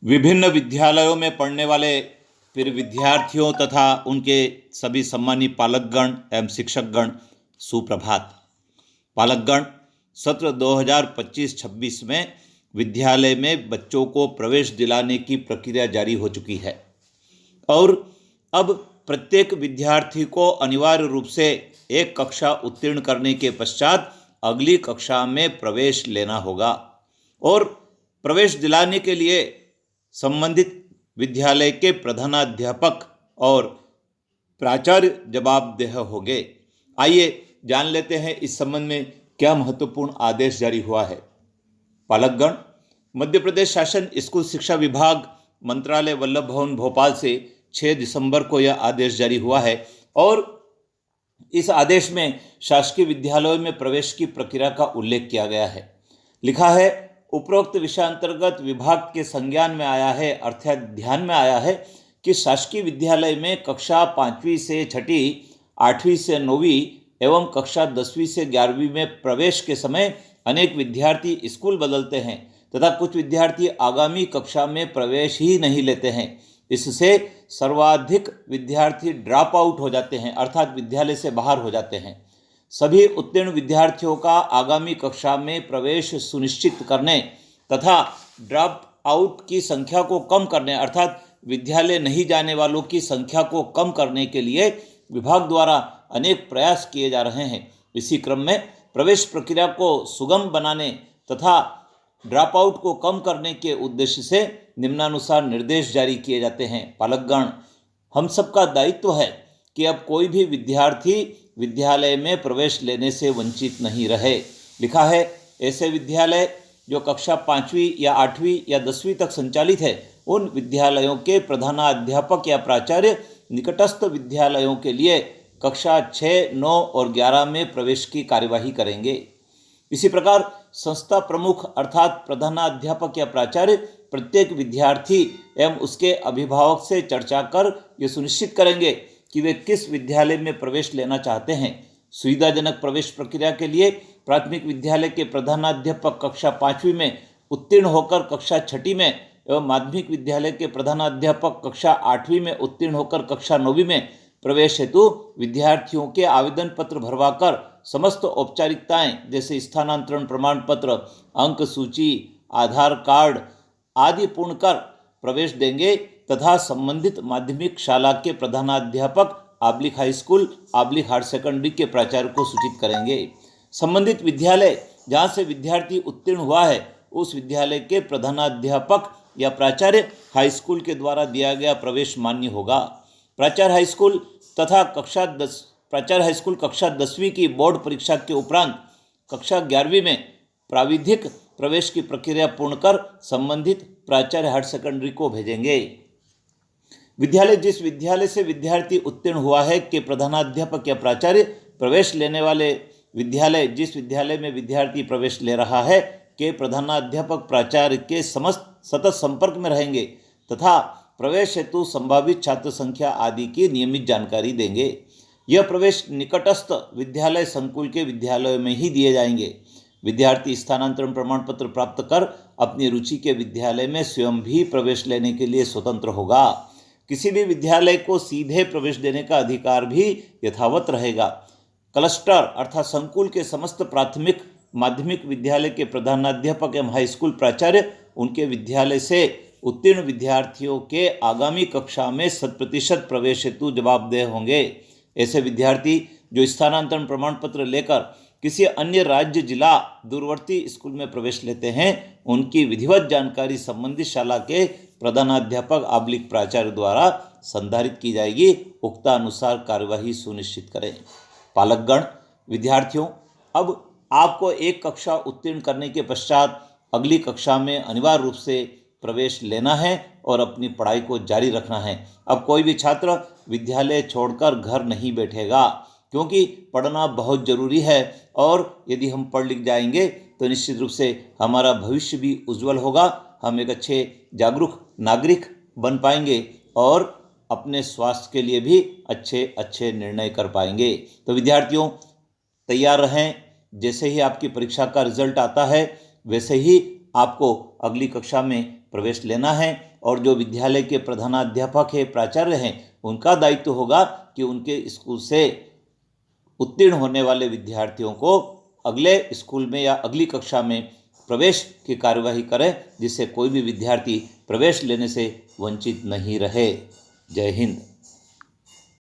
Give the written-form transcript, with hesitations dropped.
विभिन्न विद्यालयों में पढ़ने वाले फिर विद्यार्थियों तथा उनके सभी सम्मानी पालकगण एवं शिक्षकगण सुप्रभात। पालकगण, सत्र 2025-26 में विद्यालय में बच्चों को प्रवेश दिलाने की प्रक्रिया जारी हो चुकी है और अब प्रत्येक विद्यार्थी को अनिवार्य रूप से एक कक्षा उत्तीर्ण करने के पश्चात अगली कक्षा में प्रवेश लेना होगा और प्रवेश दिलाने के लिए संबंधित विद्यालय के प्रधानाध्यापक और प्राचार्य जवाबदेह होंगे। आइए जान लेते हैं इस संबंध में क्या महत्वपूर्ण आदेश जारी हुआ है। पालकगण, मध्य प्रदेश शासन स्कूल शिक्षा विभाग मंत्रालय वल्लभ भवन भोपाल से 6 दिसंबर को यह आदेश जारी हुआ है और इस आदेश में शासकीय विद्यालयों में प्रवेश की प्रक्रिया का उल्लेख किया गया है। लिखा है, उपरोक्त विषयांतर्गत विभाग के संज्ञान में आया है अर्थात ध्यान में आया है कि शासकीय विद्यालय में कक्षा 5वीं से 6ठी, 8वीं से 9वीं एवं कक्षा 10वीं से 11वीं में प्रवेश के समय अनेक विद्यार्थी स्कूल बदलते हैं तथा कुछ विद्यार्थी आगामी कक्षा में प्रवेश ही नहीं लेते हैं। इससे सर्वाधिक विद्यार्थी ड्रॉप आउट हो जाते हैं अर्थात विद्यालय से बाहर हो जाते हैं। सभी उत्तीर्ण विद्यार्थियों का आगामी कक्षा में प्रवेश सुनिश्चित करने तथा ड्रॉप आउट की संख्या को कम करने अर्थात विद्यालय नहीं जाने वालों की संख्या को कम करने के लिए विभाग द्वारा अनेक प्रयास किए जा रहे हैं। इसी क्रम में प्रवेश प्रक्रिया को सुगम बनाने तथा ड्रॉप आउट को कम करने के उद्देश्य से निम्नानुसार निर्देश जारी किए जाते हैं। पालकगण, हम सबका दायित्व है कि अब कोई भी विद्यार्थी विद्यालय में प्रवेश लेने से वंचित नहीं रहे। लिखा है, ऐसे विद्यालय जो कक्षा 5वीं या 8वीं या 10वीं तक संचालित है उन विद्यालयों के प्रधानाध्यापक या प्राचार्य निकटस्थ विद्यालयों के लिए कक्षा 6, 9 और 11 में प्रवेश की कार्यवाही करेंगे। इसी प्रकार संस्था प्रमुख अर्थात प्रधानाध्यापक या प्राचार्य प्रत्येक विद्यार्थी एवं उसके अभिभावक से चर्चा कर ये सुनिश्चित करेंगे कि वे किस विद्यालय में प्रवेश लेना चाहते हैं। सुविधाजनक प्रवेश प्रक्रिया के लिए प्राथमिक विद्यालय के प्रधानाध्यापक कक्षा 5वीं में उत्तीर्ण होकर कक्षा 6ठी में एवं माध्यमिक विद्यालय के प्रधानाध्यापक कक्षा 8वीं में उत्तीर्ण होकर कक्षा 9वीं में प्रवेश हेतु विद्यार्थियों के आवेदन पत्र भरवाकर समस्त औपचारिकताएं जैसे स्थानांतरण प्रमाण पत्र, अंक सूची, आधार कार्ड आदि पूर्ण कर प्रवेश देंगे तथा संबंधित माध्यमिक शाला के प्रधानाध्यापक हाई स्कूल हायर सेकेंडरी के प्राचार्य को सूचित करेंगे। संबंधित विद्यालय जहां से विद्यार्थी उत्तीर्ण हुआ है उस विद्यालय के प्रधानाध्यापक या प्राचार्य हाई स्कूल के द्वारा दिया गया प्रवेश मान्य होगा। प्राचार्य हाई स्कूल कक्षा 10वीं की बोर्ड परीक्षा के उपरांत कक्षा 11वीं में प्राविधिक प्रवेश की प्रक्रिया पूर्ण कर संबंधित प्राचार्य हायर सेकेंडरी को भेजेंगे। विद्यालय जिस विद्यालय से विद्यार्थी उत्तीर्ण हुआ है के प्रधानाध्यापक या प्राचार्य प्रवेश लेने वाले विद्यालय जिस विद्यालय में विद्यार्थी प्रवेश ले रहा है के प्रधानाध्यापक प्राचार्य के समस्त सतत संपर्क में रहेंगे तथा प्रवेश हेतु संभावित छात्र संख्या आदि की नियमित जानकारी देंगे। यह प्रवेश निकटस्थ विद्यालय संकुल के विद्यालयों में ही दिए जाएंगे। विद्यार्थी स्थानांतरण प्रमाण पत्र प्राप्त कर अपनी रुचि के विद्यालय में स्वयं भी प्रवेश लेने के लिए स्वतंत्र होगा। किसी भी विद्यालय को सीधे प्रवेश देने का अधिकार भी यथावत रहेगा। क्लस्टर अर्थात संकुल के समस्त प्राथमिक माध्यमिक विद्यालय के प्रधानाध्यापक एवं हाई स्कूल प्राचार्य उनके विद्यालय से उत्तीर्ण विद्यार्थियों के आगामी कक्षा में 100% प्रवेश हेतु जवाबदेह होंगे। ऐसे विद्यार्थी जो स्थानांतरण प्रमाण पत्र लेकर किसी अन्य राज्य जिला दूरवर्ती स्कूल में प्रवेश लेते हैं उनकी विधिवत जानकारी संबंधित शाला के प्रधानाध्यापक प्राचार्य द्वारा संधारित की जाएगी। उक्तानुसार कार्यवाही सुनिश्चित करें। पालकगण, विद्यार्थियों, अब आपको एक कक्षा उत्तीर्ण करने के पश्चात अगली कक्षा में अनिवार्य रूप से प्रवेश लेना है और अपनी पढ़ाई को जारी रखना है। अब कोई भी छात्र विद्यालय छोड़कर घर नहीं बैठेगा क्योंकि पढ़ना बहुत ज़रूरी है और यदि हम पढ़ लिख जाएंगे तो निश्चित रूप से हमारा भविष्य भी उज्जवल होगा। हम एक अच्छे जागरूक नागरिक बन पाएंगे और अपने स्वास्थ्य के लिए भी अच्छे अच्छे निर्णय कर पाएंगे। तो विद्यार्थियों, तैयार रहें। जैसे ही आपकी परीक्षा का रिजल्ट आता है वैसे ही आपको अगली कक्षा में प्रवेश लेना है और जो विद्यालय के प्रधानाध्यापक है, प्राचार्य हैं, उनका दायित्व होगा कि उनके स्कूल से उत्तीर्ण होने वाले विद्यार्थियों को अगले स्कूल में या अगली कक्षा में प्रवेश की कार्यवाही करें, जिससे कोई भी विद्यार्थी प्रवेश लेने से वंचित नहीं रहे। जय हिंद।